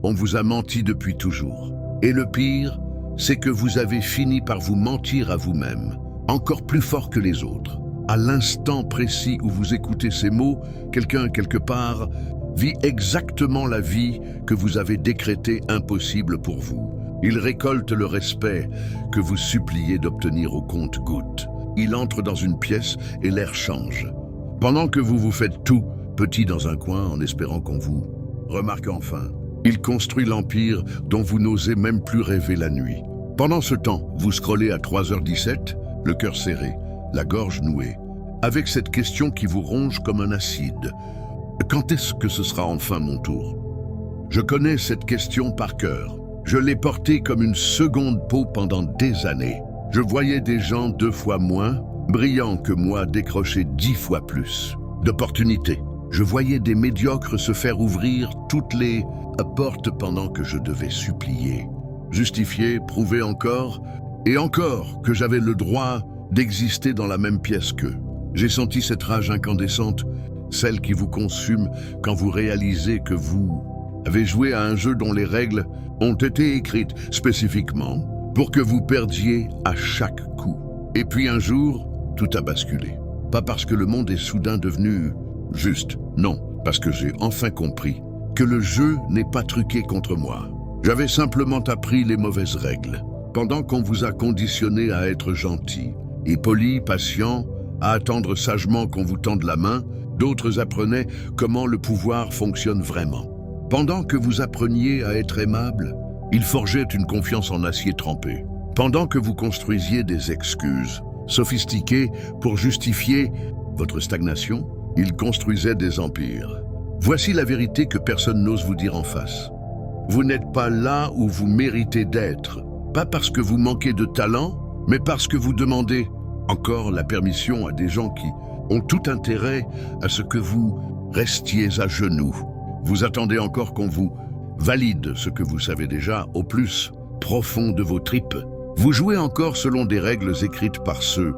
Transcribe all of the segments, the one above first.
On vous a menti depuis toujours. Et le pire, c'est que vous avez fini par vous mentir à vous-même, encore plus fort que les autres. À l'instant précis où vous écoutez ces mots, quelqu'un quelque part vit exactement la vie que vous avez décrétée impossible pour vous. Il récolte le respect que vous suppliez d'obtenir au compte-gouttes. Il entre dans une pièce et l'air change. Pendant que vous vous faites tout petit dans un coin en espérant qu'on vous remarque enfin, il construit l'empire dont vous n'osez même plus rêver la nuit. Pendant ce temps, vous scrollez à 3h17, le cœur serré, la gorge nouée, avec cette question qui vous ronge comme un acide. Quand est-ce que ce sera enfin mon tour? Je connais cette question par cœur. Je l'ai portée comme une seconde peau pendant des années. Je voyais des gens 2 fois moins brillants que moi décrocher 10 fois plus d'opportunités. Je voyais des médiocres se faire ouvrir toutes les portes pendant que je devais supplier, justifier, prouver encore et encore que j'avais le droit d'exister dans la même pièce qu'eux. J'ai senti cette rage incandescente, celle qui vous consume quand vous réalisez que vous avez joué à un jeu dont les règles ont été écrites spécifiquement pour que vous perdiez à chaque coup. Et puis un jour, tout a basculé. Pas parce que le monde est soudain devenu juste, non, parce que j'ai enfin compris que le jeu n'est pas truqué contre moi. J'avais simplement appris les mauvaises règles. Pendant qu'on vous a conditionné à être gentil et poli, patient, à attendre sagement qu'on vous tende la main, d'autres apprenaient comment le pouvoir fonctionne vraiment. Pendant que vous appreniez à être aimable, ils forgeaient une confiance en acier trempé. Pendant que vous construisiez des excuses sophistiquées pour justifier votre stagnation, ils construisaient des empires. Voici la vérité que personne n'ose vous dire en face. Vous n'êtes pas là où vous méritez d'être, pas parce que vous manquez de talent, mais parce que vous demandez encore la permission à des gens qui ont tout intérêt à ce que vous restiez à genoux. Vous attendez encore qu'on vous valide ce que vous savez déjà au plus profond de vos tripes. Vous jouez encore selon des règles écrites par ceux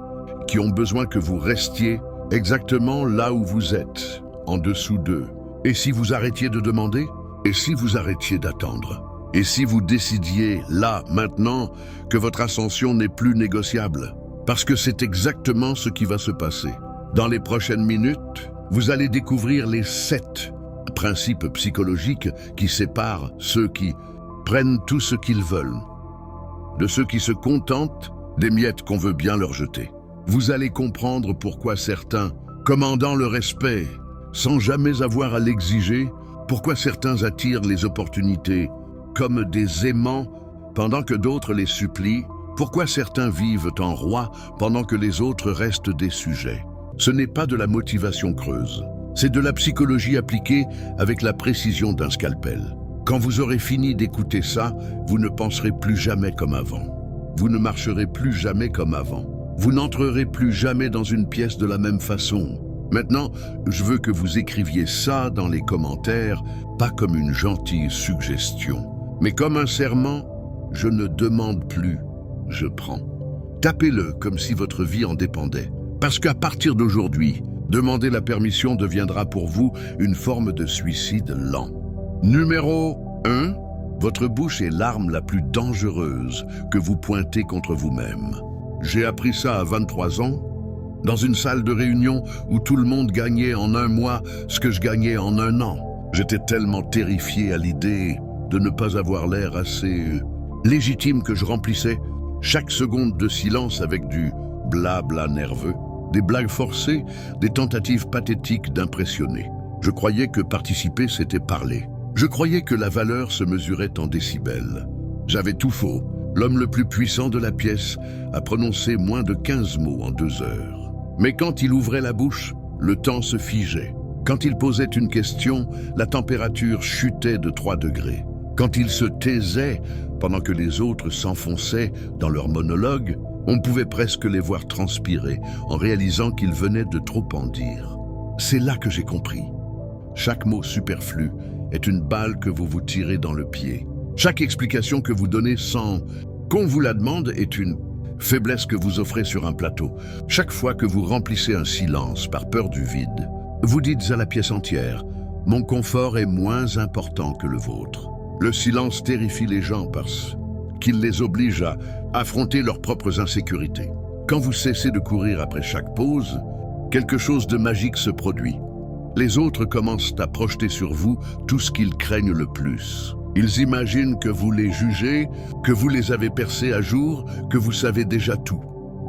qui ont besoin que vous restiez exactement là où vous êtes, en dessous d'eux. Et si vous arrêtiez de demander? Et si vous arrêtiez d'attendre? Et si vous décidiez, là, maintenant, que votre ascension n'est plus négociable? Parce que c'est exactement ce qui va se passer. Dans les prochaines minutes, vous allez découvrir les 7 principes psychologiques qui séparent ceux qui prennent tout ce qu'ils veulent de ceux qui se contentent des miettes qu'on veut bien leur jeter. Vous allez comprendre pourquoi certains, commandant le respect, sans jamais avoir à l'exiger, pourquoi certains attirent les opportunités comme des aimants pendant que d'autres les supplient, pourquoi certains vivent en rois pendant que les autres restent des sujets. Ce n'est pas de la motivation creuse, c'est de la psychologie appliquée avec la précision d'un scalpel. Quand vous aurez fini d'écouter ça, vous ne penserez plus jamais comme avant. Vous ne marcherez plus jamais comme avant. Vous n'entrerez plus jamais dans une pièce de la même façon. Maintenant, je veux que vous écriviez ça dans les commentaires, pas comme une gentille suggestion, mais comme un serment. Je ne demande plus, je prends. Tapez-le comme si votre vie en dépendait. Parce qu'à partir d'aujourd'hui, demander la permission deviendra pour vous une forme de suicide lent. Numéro 1. Votre bouche est l'arme la plus dangereuse que vous pointez contre vous-même. J'ai appris ça à 23 ans, dans une salle de réunion où tout le monde gagnait en un mois ce que je gagnais en un an. J'étais tellement terrifié à l'idée de ne pas avoir l'air assez légitime que je remplissais chaque seconde de silence avec du blabla nerveux, des blagues forcées, des tentatives pathétiques d'impressionner. Je croyais que participer, c'était parler. Je croyais que la valeur se mesurait en décibels. J'avais tout faux. L'homme le plus puissant de la pièce a prononcé moins de 15 mots en 2 heures. Mais quand il ouvrait la bouche, le temps se figeait. Quand il posait une question, la température chutait de 3 degrés. Quand il se taisait, pendant que les autres s'enfonçaient dans leur monologue, on pouvait presque les voir transpirer en réalisant qu'ils venaient de trop en dire. C'est là que j'ai compris. Chaque mot superflu est une balle que vous vous tirez dans le pied. Chaque explication que vous donnez sans qu'on vous la demande est une faiblesse que vous offrez sur un plateau. Chaque fois que vous remplissez un silence par peur du vide, vous dites à la pièce entière « Mon confort est moins important que le vôtre ». Le silence terrifie les gens parce qu'il les oblige à affronter leurs propres insécurités. Quand vous cessez de courir après chaque pause, quelque chose de magique se produit. Les autres commencent à projeter sur vous tout ce qu'ils craignent le plus. Ils imaginent que vous les jugez, que vous les avez percés à jour, que vous savez déjà tout.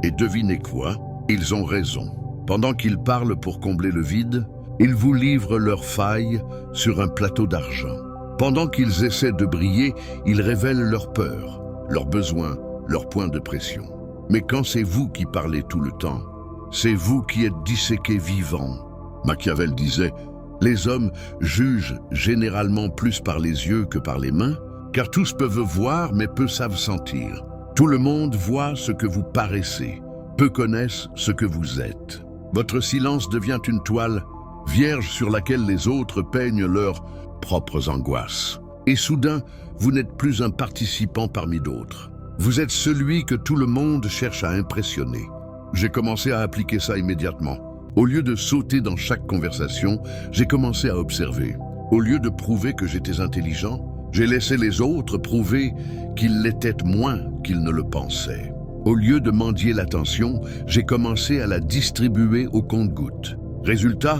Et devinez quoi? Ils ont raison. Pendant qu'ils parlent pour combler le vide, ils vous livrent leurs failles sur un plateau d'argent. Pendant qu'ils essaient de briller, ils révèlent leurs peurs, leurs besoins, leurs points de pression. Mais quand c'est vous qui parlez tout le temps, c'est vous qui êtes disséqués vivants. Machiavel disait « Les hommes jugent généralement plus par les yeux que par les mains, car tous peuvent voir mais peu savent sentir. Tout le monde voit ce que vous paraissez, peu connaissent ce que vous êtes. Votre silence devient une toile vierge sur laquelle les autres peignent leurs propres angoisses. Et soudain, vous n'êtes plus un participant parmi d'autres. Vous êtes celui que tout le monde cherche à impressionner. » J'ai commencé à appliquer ça immédiatement. Au lieu de sauter dans chaque conversation, j'ai commencé à observer. Au lieu de prouver que j'étais intelligent, j'ai laissé les autres prouver qu'ils l'étaient moins qu'ils ne le pensaient. Au lieu de mendier l'attention, j'ai commencé à la distribuer au compte-gouttes. Résultat,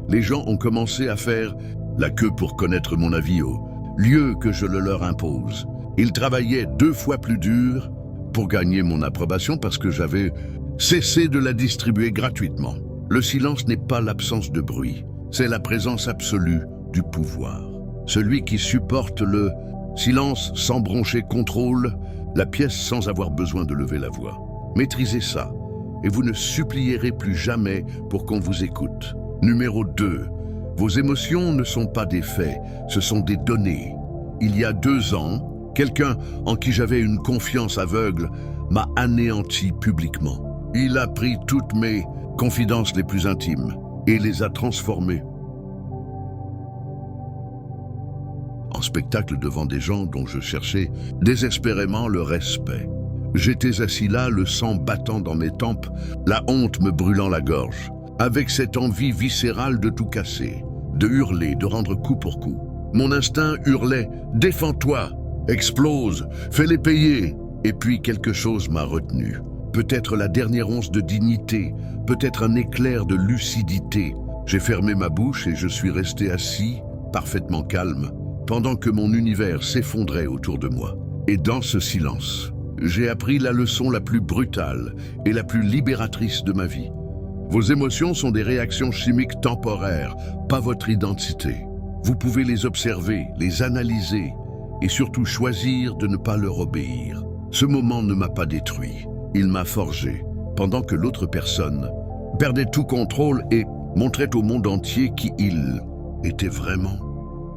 les gens ont commencé à faire la queue pour connaître mon avis au lieu que je le leur impose. Ils travaillaient 2 fois plus dur pour gagner mon approbation parce que j'avais cessé de la distribuer gratuitement. Le silence n'est pas l'absence de bruit, c'est la présence absolue du pouvoir. Celui qui supporte le silence sans broncher contrôle la pièce sans avoir besoin de lever la voix. Maîtrisez ça et vous ne supplierez plus jamais pour qu'on vous écoute. Numéro 2. Vos émotions ne sont pas des faits, ce sont des données. Il y a 2 ans, quelqu'un en qui j'avais une confiance aveugle m'a anéanti publiquement. Il a pris toutes mes confidences les plus intimes et les a transformées en spectacle devant des gens dont je cherchais désespérément le respect. J'étais assis là, le sang battant dans mes tempes, la honte me brûlant la gorge, avec cette envie viscérale de tout casser, de hurler, de rendre coup pour coup. Mon instinct hurlait « Défends-toi, explose, fais-les payer !» Et puis quelque chose m'a retenu. Peut-être la dernière once de dignité, peut-être un éclair de lucidité. J'ai fermé ma bouche et je suis resté assis, parfaitement calme, pendant que mon univers s'effondrait autour de moi. Et dans ce silence, j'ai appris la leçon la plus brutale et la plus libératrice de ma vie. Vos émotions sont des réactions chimiques temporaires, pas votre identité. Vous pouvez les observer, les analyser et surtout choisir de ne pas leur obéir. Ce moment ne m'a pas détruit. Il m'a forgé, pendant que l'autre personne perdait tout contrôle et montrait au monde entier qui il était vraiment.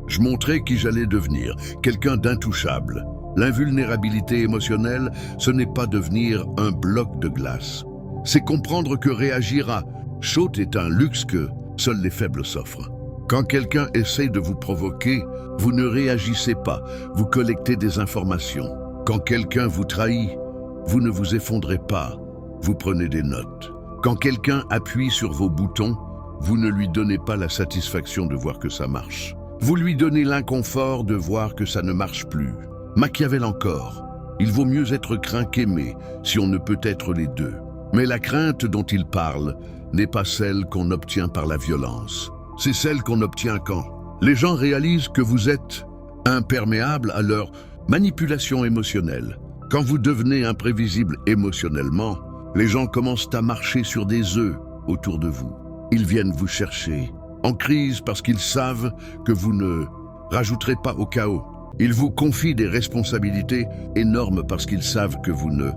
Je montrais qui j'allais devenir, quelqu'un d'intouchable. L'invulnérabilité émotionnelle, ce n'est pas devenir un bloc de glace. C'est comprendre que réagir à chaud est un luxe que seuls les faibles s'offrent. Quand quelqu'un essaie de vous provoquer, vous ne réagissez pas, vous collectez des informations. Quand quelqu'un vous trahit, vous ne vous effondrez pas, vous prenez des notes. Quand quelqu'un appuie sur vos boutons, vous ne lui donnez pas la satisfaction de voir que ça marche. Vous lui donnez l'inconfort de voir que ça ne marche plus. Machiavel encore, il vaut mieux être craint qu'aimé si on ne peut être les deux. Mais la crainte dont il parle n'est pas celle qu'on obtient par la violence. C'est celle qu'on obtient quand les gens réalisent que vous êtes imperméable à leur manipulation émotionnelle. Quand vous devenez imprévisible émotionnellement, les gens commencent à marcher sur des œufs autour de vous. Ils viennent vous chercher, en crise parce qu'ils savent que vous ne rajouterez pas au chaos. Ils vous confient des responsabilités énormes parce qu'ils savent que vous ne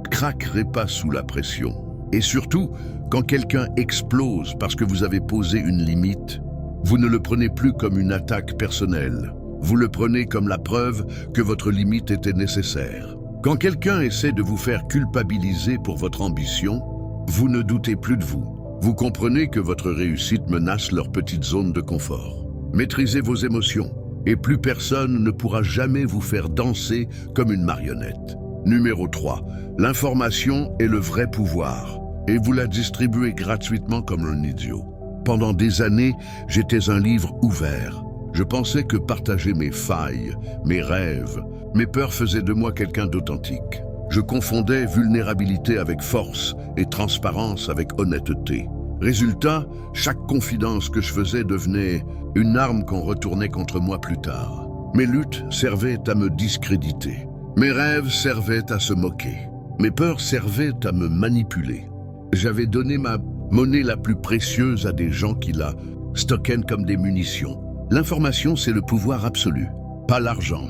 craquerez pas sous la pression. Et surtout, quand quelqu'un explose parce que vous avez posé une limite, vous ne le prenez plus comme une attaque personnelle. Vous le prenez comme la preuve que votre limite était nécessaire. Quand quelqu'un essaie de vous faire culpabiliser pour votre ambition, vous ne doutez plus de vous. Vous comprenez que votre réussite menace leur petite zone de confort. Maîtrisez vos émotions et plus personne ne pourra jamais vous faire danser comme une marionnette. Numéro 3. L'information est le vrai pouvoir et vous la distribuez gratuitement comme un idiot. Pendant des années, j'étais un livre ouvert. Je pensais que partager mes failles, mes rêves, mes peurs faisait de moi quelqu'un d'authentique. Je confondais vulnérabilité avec force et transparence avec honnêteté. Résultat, chaque confidence que je faisais devenait une arme qu'on retournait contre moi plus tard. Mes luttes servaient à me discréditer. Mes rêves servaient à se moquer. Mes peurs servaient à me manipuler. J'avais donné ma monnaie la plus précieuse à des gens qui la stockaient comme des munitions. L'information, c'est le pouvoir absolu. Pas l'argent,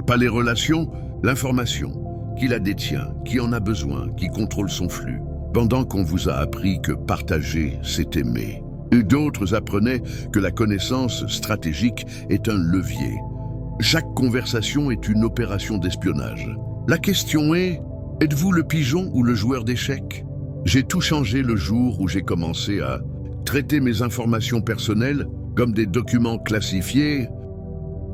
pas les relations, l'information. Qui la détient, qui en a besoin, qui contrôle son flux. Pendant qu'on vous a appris que partager, c'est aimer. Et d'autres apprenaient que la connaissance stratégique est un levier. Chaque conversation est une opération d'espionnage. La question est, êtes-vous le pigeon ou le joueur d'échecs? J'ai tout changé le jour où j'ai commencé à traiter mes informations personnelles comme des documents classifiés,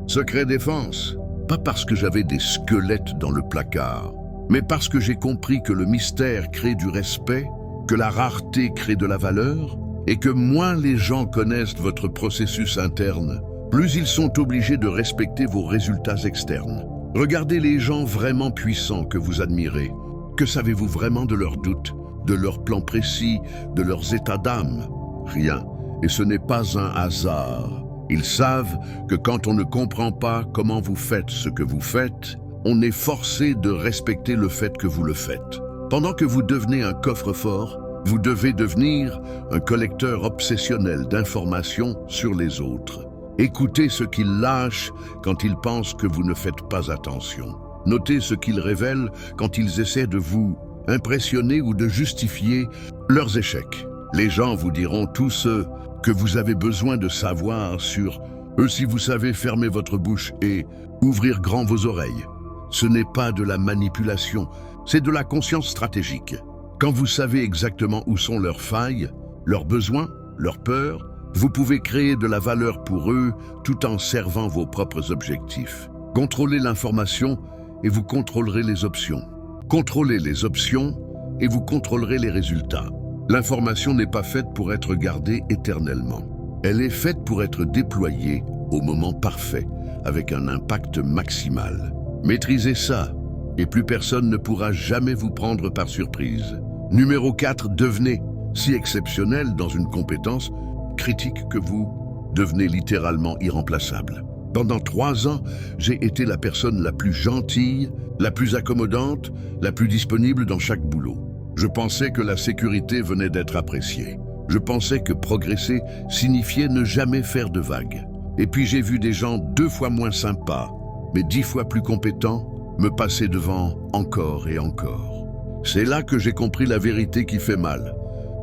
secret défense. Pas parce que j'avais des squelettes dans le placard, mais parce que j'ai compris que le mystère crée du respect, que la rareté crée de la valeur, et que moins les gens connaissent votre processus interne, plus ils sont obligés de respecter vos résultats externes. Regardez les gens vraiment puissants que vous admirez. Que savez-vous vraiment de leurs doutes, de leurs plans précis, de leurs états d'âme? Rien. Et ce n'est pas un hasard. Ils savent que quand on ne comprend pas comment vous faites ce que vous faites, on est forcé de respecter le fait que vous le faites. Pendant que vous devenez un coffre-fort, vous devez devenir un collecteur obsessionnel d'informations sur les autres. Écoutez ce qu'ils lâchent quand ils pensent que vous ne faites pas attention. Notez ce qu'ils révèlent quand ils essaient de vous impressionner ou de justifier leurs échecs. Les gens vous diront tout ce que vous avez besoin de savoir sur eux si vous savez fermer votre bouche et ouvrir grand vos oreilles. Ce n'est pas de la manipulation, c'est de la conscience stratégique. Quand vous savez exactement où sont leurs failles, leurs besoins, leurs peurs, vous pouvez créer de la valeur pour eux tout en servant vos propres objectifs. Contrôlez l'information et vous contrôlerez les options. Contrôlez les options et vous contrôlerez les résultats. L'information n'est pas faite pour être gardée éternellement. Elle est faite pour être déployée au moment parfait, avec un impact maximal. Maîtrisez ça, et plus personne ne pourra jamais vous prendre par surprise. Numéro 4, devenez si exceptionnel dans une compétence critique que vous devenez littéralement irremplaçable. Pendant 3 ans, j'ai été la personne la plus gentille, la plus accommodante, la plus disponible dans chaque boulot. Je pensais que la sécurité venait d'être appréciée. Je pensais que progresser signifiait ne jamais faire de vagues. Et puis j'ai vu des gens 2 fois moins sympas, mais 10 fois plus compétents, me passer devant encore et encore. C'est là que j'ai compris la vérité qui fait mal.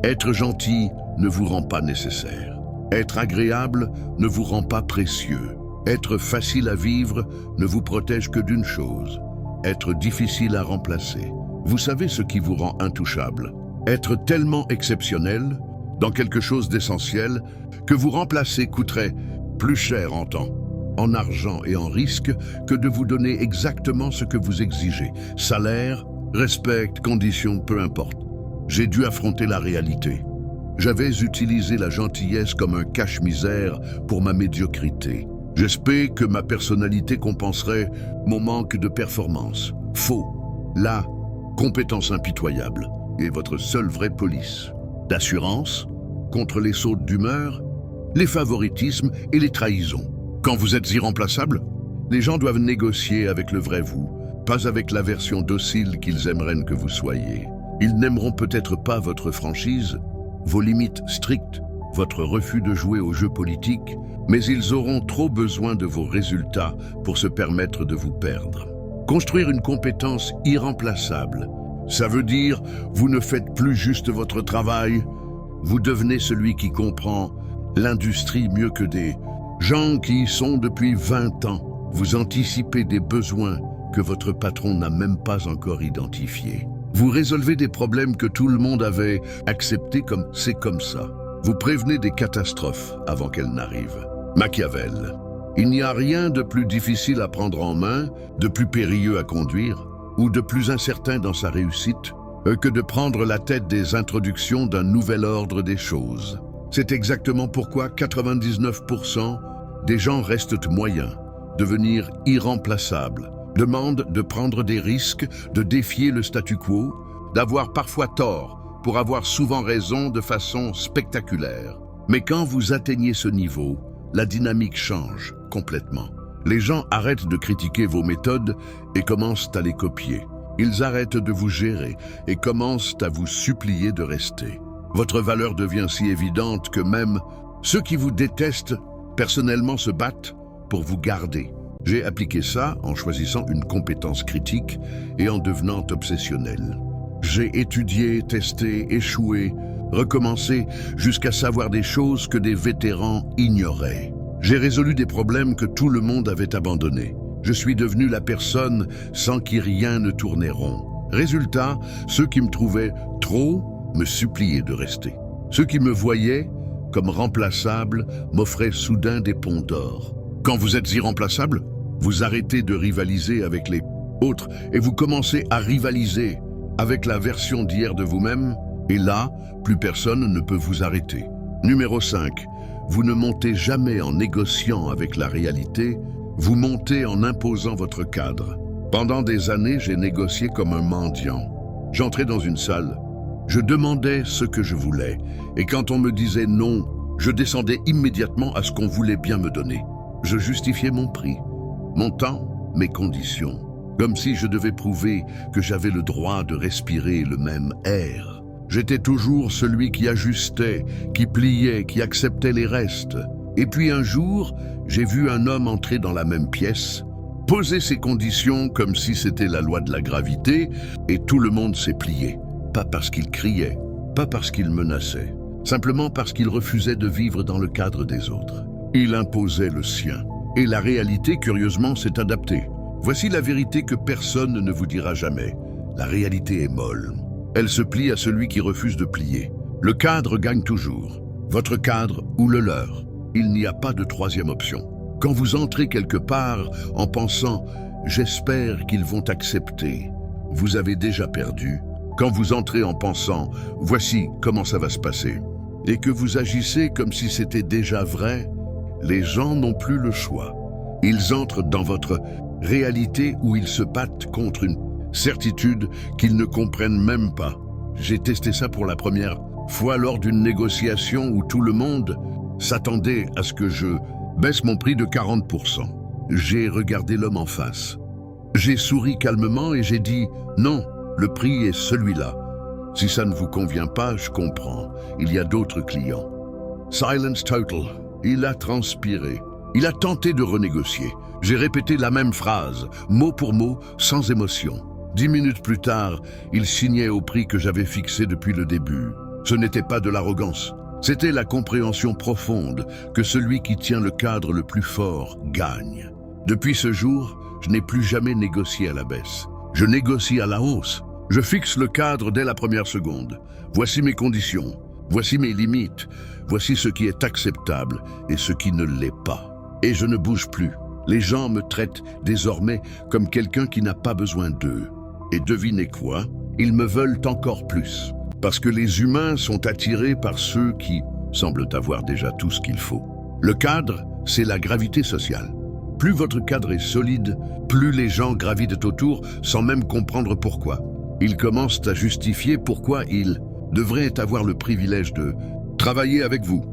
Être gentil ne vous rend pas nécessaire. Être agréable ne vous rend pas précieux. Être facile à vivre ne vous protège que d'une chose, être difficile à remplacer. Vous savez ce qui vous rend intouchable? Être tellement exceptionnel, dans quelque chose d'essentiel, que vous remplacer coûterait plus cher en temps, en argent et en risque que de vous donner exactement ce que vous exigez. Salaire, respect, conditions, peu importe. J'ai dû affronter la réalité. J'avais utilisé la gentillesse comme un cache-misère pour ma médiocrité. J'espérais que ma personnalité compenserait mon manque de performance. Faux. La compétence impitoyable est votre seule vraie police. D'assurance, contre les sautes d'humeur, les favoritismes et les trahisons. Quand vous êtes irremplaçable, les gens doivent négocier avec le vrai vous, pas avec la version docile qu'ils aimeraient que vous soyez. Ils n'aimeront peut-être pas votre franchise, vos limites strictes, votre refus de jouer au jeu politique, mais ils auront trop besoin de vos résultats pour se permettre de vous perdre. Construire une compétence irremplaçable, ça veut dire vous ne faites plus juste votre travail, vous devenez celui qui comprend l'industrie mieux que des gens qui y sont depuis 20 ans. Vous anticipez des besoins que votre patron n'a même pas encore identifiés. Vous résolvez des problèmes que tout le monde avait acceptés comme c'est comme ça. Vous prévenez des catastrophes avant qu'elles n'arrivent. Machiavel. Il n'y a rien de plus difficile à prendre en main, de plus périlleux à conduire, ou de plus incertain dans sa réussite, que de prendre la tête des introductions d'un nouvel ordre des choses. C'est exactement pourquoi 99% des gens restent moyens, devenir irremplaçables, demandent de prendre des risques, de défier le statu quo, d'avoir parfois tort pour avoir souvent raison de façon spectaculaire. Mais quand vous atteignez ce niveau, la dynamique change complètement. Les gens arrêtent de critiquer vos méthodes et commencent à les copier. Ils arrêtent de vous gérer et commencent à vous supplier de rester. Votre valeur devient si évidente que même ceux qui vous détestent personnellement se battent pour vous garder. J'ai appliqué ça en choisissant une compétence critique et en devenant obsessionnel. J'ai étudié, testé, échoué, recommencé jusqu'à savoir des choses que des vétérans ignoraient. J'ai résolu des problèmes que tout le monde avait abandonnés. Je suis devenu la personne sans qui rien ne tournait rond. Résultat, ceux qui me trouvaient trop me suppliaient de rester. Ceux qui me voyaient comme remplaçable m'offraient soudain des ponts d'or. Quand vous êtes irremplaçable, vous arrêtez de rivaliser avec les autres et vous commencez à rivaliser avec la version d'hier de vous-même, et là, plus personne ne peut vous arrêter. Numéro 5. Vous ne montez jamais en négociant avec la réalité, vous montez en imposant votre cadre. Pendant des années, j'ai négocié comme un mendiant. J'entrais dans une salle, je demandais ce que je voulais, et quand on me disait non, je descendais immédiatement à ce qu'on voulait bien me donner. Je justifiais mon prix, mon temps, mes conditions, comme si je devais prouver que j'avais le droit de respirer le même air. J'étais toujours celui qui ajustait, qui pliait, qui acceptait les restes. Et puis un jour, j'ai vu un homme entrer dans la même pièce, poser ses conditions comme si c'était la loi de la gravité, et tout le monde s'est plié. Pas parce qu'il criait, pas parce qu'il menaçait, simplement parce qu'il refusait de vivre dans le cadre des autres. Il imposait le sien. Et la réalité, curieusement, s'est adaptée. Voici la vérité que personne ne vous dira jamais. La réalité est molle. Elle se plie à celui qui refuse de plier. Le cadre gagne toujours. Votre cadre ou le leur. Il n'y a pas de troisième option. Quand vous entrez quelque part en pensant « j'espère qu'ils vont accepter », vous avez déjà perdu. Quand vous entrez en pensant « voici comment ça va se passer », et que vous agissez comme si c'était déjà vrai, les gens n'ont plus le choix. Ils entrent dans votre réalité où ils se battent contre une certitude qu'ils ne comprennent même pas. J'ai testé ça pour la première fois lors d'une négociation où tout le monde s'attendait à ce que je baisse mon prix de 40%. J'ai regardé l'homme en face. J'ai souri calmement et j'ai dit « Non, le prix est celui-là. Si ça ne vous convient pas, je comprends. Il y a d'autres clients. » Silence total. Il a transpiré. Il a tenté de renégocier. J'ai répété la même phrase, mot pour mot, sans émotion. 10 minutes plus tard, il signait au prix que j'avais fixé depuis le début. Ce n'était pas de l'arrogance. C'était la compréhension profonde que celui qui tient le cadre le plus fort gagne. Depuis ce jour, je n'ai plus jamais négocié à la baisse. Je négocie à la hausse. Je fixe le cadre dès la première seconde. Voici mes conditions. Voici mes limites. Voici ce qui est acceptable et ce qui ne l'est pas. Et je ne bouge plus. Les gens me traitent désormais comme quelqu'un qui n'a pas besoin d'eux. Et devinez quoi? Ils me veulent encore plus. Parce que les humains sont attirés par ceux qui semblent avoir déjà tout ce qu'il faut. Le cadre, c'est la gravité sociale. Plus votre cadre est solide, plus les gens gravitent autour sans même comprendre pourquoi. Ils commencent à justifier pourquoi ils devraient avoir le privilège de travailler avec vous.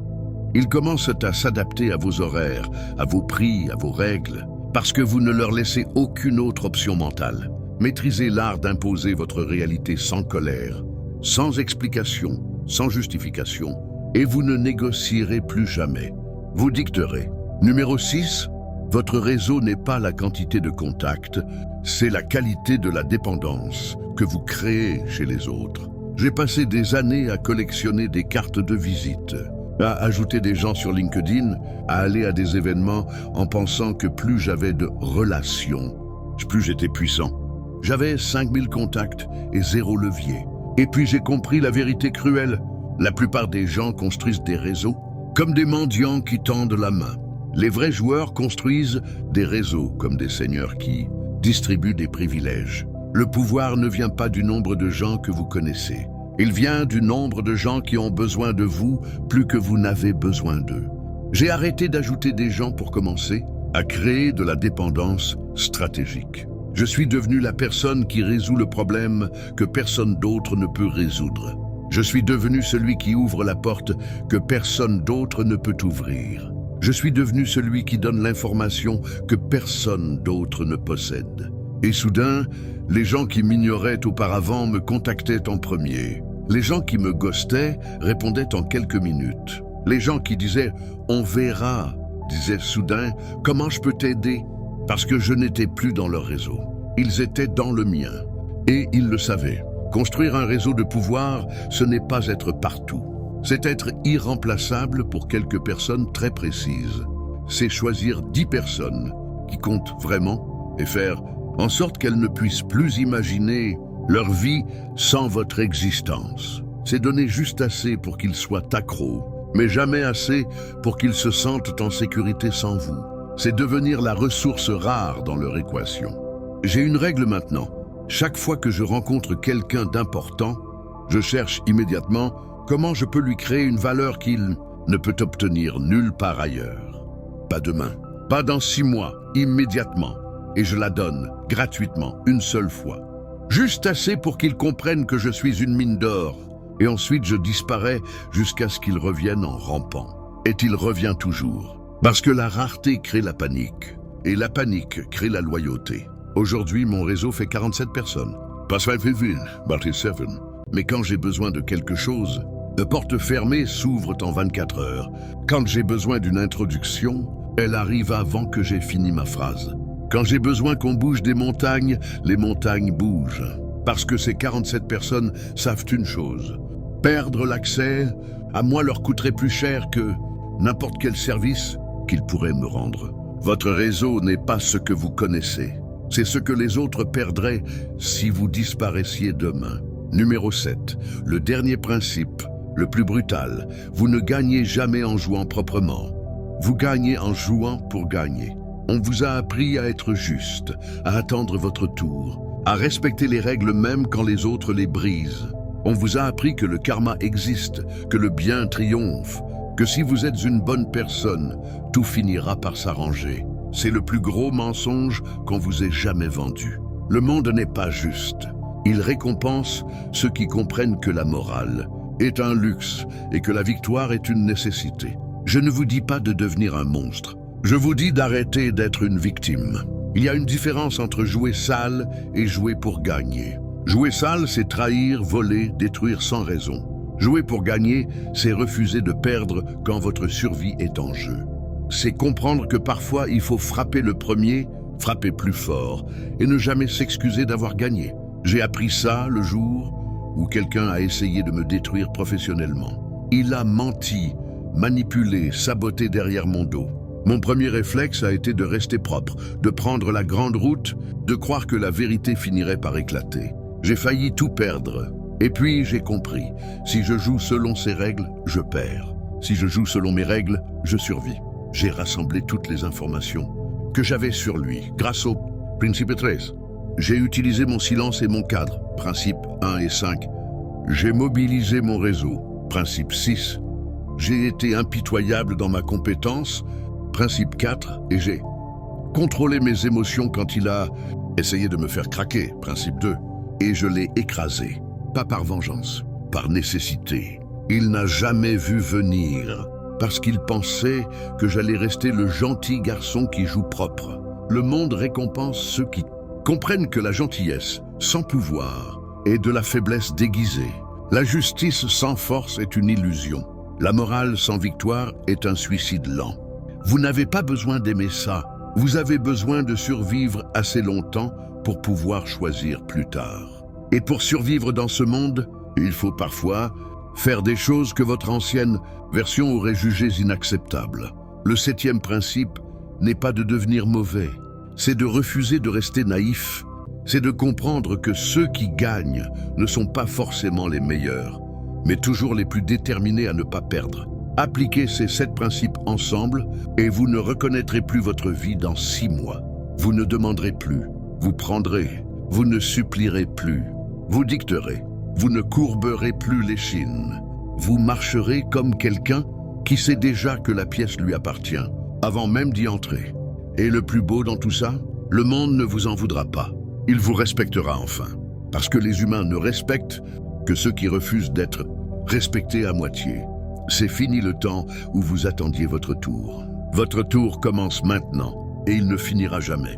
Ils commencent à s'adapter à vos horaires, à vos prix, à vos règles, parce que vous ne leur laissez aucune autre option mentale. Maîtrisez l'art d'imposer votre réalité sans colère, sans explication, sans justification, et vous ne négocierez plus jamais. Vous dicterez. Numéro 6, votre réseau n'est pas la quantité de contacts, c'est la qualité de la dépendance que vous créez chez les autres. J'ai passé des années à collectionner des cartes de visite, à ajouter des gens sur LinkedIn, à aller à des événements en pensant que plus j'avais de relations, plus j'étais puissant. J'avais 5000 contacts et 0 levier. Et puis j'ai compris la vérité cruelle. La plupart des gens construisent des réseaux comme des mendiants qui tendent la main. Les vrais joueurs construisent des réseaux comme des seigneurs qui distribuent des privilèges. Le pouvoir ne vient pas du nombre de gens que vous connaissez. Il vient du nombre de gens qui ont besoin de vous plus que vous n'avez besoin d'eux. J'ai arrêté d'ajouter des gens pour commencer à créer de la dépendance stratégique. Je suis devenu la personne qui résout le problème que personne d'autre ne peut résoudre. Je suis devenu celui qui ouvre la porte que personne d'autre ne peut ouvrir. Je suis devenu celui qui donne l'information que personne d'autre ne possède. Et soudain, les gens qui m'ignoraient auparavant me contactaient en premier. Les gens qui me ghostaient répondaient en quelques minutes. Les gens qui disaient « on verra » disaient soudain « comment je peux t'aider ?» parce que je n'étais plus dans leur réseau. Ils étaient dans le mien. Et ils le savaient. Construire un réseau de pouvoir, ce n'est pas être partout. C'est être irremplaçable pour quelques personnes très précises. C'est choisir 10 personnes qui comptent vraiment et faire en sorte qu'elles ne puissent plus imaginer leur vie sans votre existence. C'est donner juste assez pour qu'ils soient accros, mais jamais assez pour qu'ils se sentent en sécurité sans vous. C'est devenir la ressource rare dans leur équation. J'ai une règle maintenant. Chaque fois que je rencontre quelqu'un d'important, je cherche immédiatement comment je peux lui créer une valeur qu'il ne peut obtenir nulle part ailleurs. Pas demain, pas dans 6 mois, immédiatement. Et je la donne, gratuitement, une seule fois. Juste assez pour qu'il comprenne que je suis une mine d'or. Et ensuite je disparais jusqu'à ce qu'il revienne en rampant. Et il revient toujours. Parce que la rareté crée la panique. Et la panique crée la loyauté. Aujourd'hui, mon réseau fait 47 personnes. Pas 57. Mais quand j'ai besoin de quelque chose, les portes fermées s'ouvrent en 24 heures. Quand j'ai besoin d'une introduction, elle arrive avant que j'ai fini ma phrase. Quand j'ai besoin qu'on bouge des montagnes, les montagnes bougent. Parce que ces 47 personnes savent une chose. Perdre l'accès, à moi, leur coûterait plus cher que n'importe quel service qu'ils pourraient me rendre. Votre réseau n'est pas ce que vous connaissez. C'est ce que les autres perdraient si vous disparaissiez demain. Numéro 7. Le dernier principe, le plus brutal. Vous ne gagnez jamais en jouant proprement. Vous gagnez en jouant pour gagner. On vous a appris à être juste, à attendre votre tour, à respecter les règles même quand les autres les brisent. On vous a appris que le karma existe, que le bien triomphe, que si vous êtes une bonne personne, tout finira par s'arranger. C'est le plus gros mensonge qu'on vous ait jamais vendu. Le monde n'est pas juste. Il récompense ceux qui comprennent que la morale est un luxe et que la victoire est une nécessité. Je ne vous dis pas de devenir un monstre. Je vous dis d'arrêter d'être une victime. Il y a une différence entre jouer sale et jouer pour gagner. Jouer sale, c'est trahir, voler, détruire sans raison. Jouer pour gagner, c'est refuser de perdre quand votre survie est en jeu. C'est comprendre que parfois il faut frapper le premier, frapper plus fort, et ne jamais s'excuser d'avoir gagné. J'ai appris ça le jour où quelqu'un a essayé de me détruire professionnellement. Il a menti, manipulé, saboté derrière mon dos. Mon premier réflexe a été de rester propre, de prendre la grande route, de croire que la vérité finirait par éclater. J'ai failli tout perdre. Et puis j'ai compris, si je joue selon ses règles, je perds. Si je joue selon mes règles, je survis. J'ai rassemblé toutes les informations que j'avais sur lui, grâce au Principe 13. J'ai utilisé mon silence et mon cadre, Principe 1 et 5. J'ai mobilisé mon réseau, Principe 6. J'ai été impitoyable dans ma compétence, Principe 4, et j'ai contrôlé mes émotions quand il a essayé de me faire craquer, Principe 2. Et je l'ai écrasé, pas par vengeance, par nécessité. Il n'a jamais vu venir, parce qu'il pensait que j'allais rester le gentil garçon qui joue propre. Le monde récompense ceux qui comprennent que la gentillesse, sans pouvoir, est de la faiblesse déguisée. La justice sans force est une illusion. La morale sans victoire est un suicide lent. Vous n'avez pas besoin d'aimer ça. Vous avez besoin de survivre assez longtemps pour pouvoir choisir plus tard. Et pour survivre dans ce monde, il faut parfois faire des choses que votre ancienne version aurait jugées inacceptables. Le 7e principe n'est pas de devenir mauvais, c'est de refuser de rester naïf. C'est de comprendre que ceux qui gagnent ne sont pas forcément les meilleurs, mais toujours les plus déterminés à ne pas perdre. Appliquez ces 7 principes ensemble et vous ne reconnaîtrez plus votre vie dans 6 mois. Vous ne demanderez plus, vous prendrez, vous ne supplierez plus, vous dicterez, vous ne courberez plus l'échine. Vous marcherez comme quelqu'un qui sait déjà que la pièce lui appartient, avant même d'y entrer. Et le plus beau dans tout ça, le monde ne vous en voudra pas. Il vous respectera enfin. Parce que les humains ne respectent que ceux qui refusent d'être respectés à moitié. C'est fini le temps où vous attendiez votre tour. Votre tour commence maintenant et il ne finira jamais.